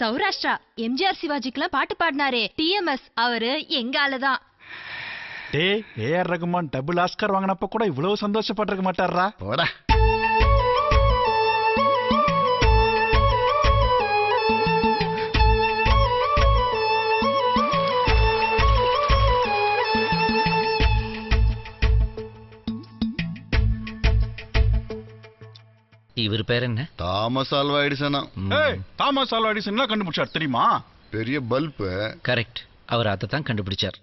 சௌராஷ்டிரா எம்ஜிஆர் சிவாஜிக்கெல்லாம் பாட்டு பாடினாரே டிஎம்எஸ், அவரு எங்க ஆளுதான். டேய், ஏஆர் ரகுமான் டபுள் ஆஸ்கார் வாங்கினப்ப கூட இவ்வளவு சந்தோஷப்பட்டிருக்க மாட்டாரா? போடா. இவர் பேர் என்ன? தாமஸ் ஆல்வா எடிசனா. தாமஸ் ஆல்வா எடிசன் கண்டுபிடிச்சார் தெரியுமா? பெரிய பல்ப். கரெக்ட், அவர் அதை தான் கண்டுபிடிச்சார்.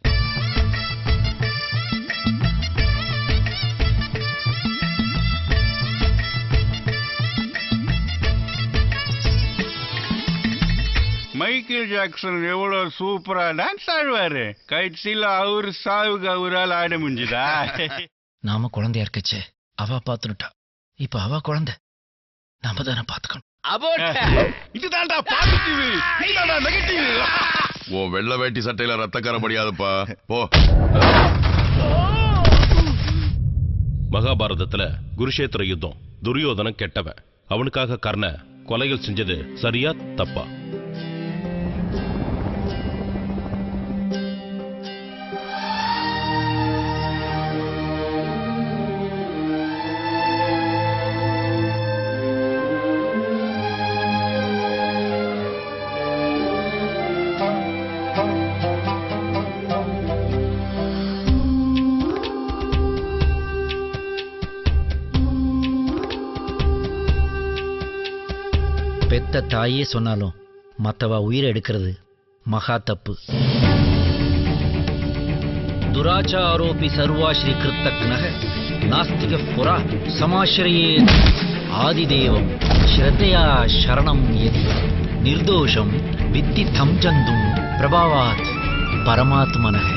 மைக்கேல் ஜாக்சன் எவ்வளவு சூப்பரா டான்ஸ் ஆடுவாரு. கட்சியில அவரு சாவுக்கு அவரால் ஆட முடிஞ்சுதா? நாம குழந்தையா இருக்கச்சே அவ பாத்துட்டா, இப்ப அவ குழந்தை நாம தானே பாத்துக்கணும். இதுதான்டா பாசிட்டிவ், இதுதான்டா நெகட்டிவ். ஓ வெள்ளை வேட்டி சட்டையில ரத்தக்கர படியாதுப்பா, போ. மகாபாரதத்துல குருஷேத்திர யுத்தம், துரியோதனன் கெட்டவன், அவனுக்காக கர்ண கொலைகள் செஞ்சது சரியா தப்பா? பெத்த தாயே சொன்னாலும் மத்தவா உயிரை எடுக்கிறது மகா தப்பு. துராச்சாரோபி சர்வாஸ்ரீ கிருத்தக்னக நாஸ்திக புரா சமாஸ்ரயே ஆதிதேவம் ஸ்ரத்தையா சரணம் யதி நிர்தோஷம் வித்தி தம் ஜந்தும் பிரபாவாத் பரமாத்மனக.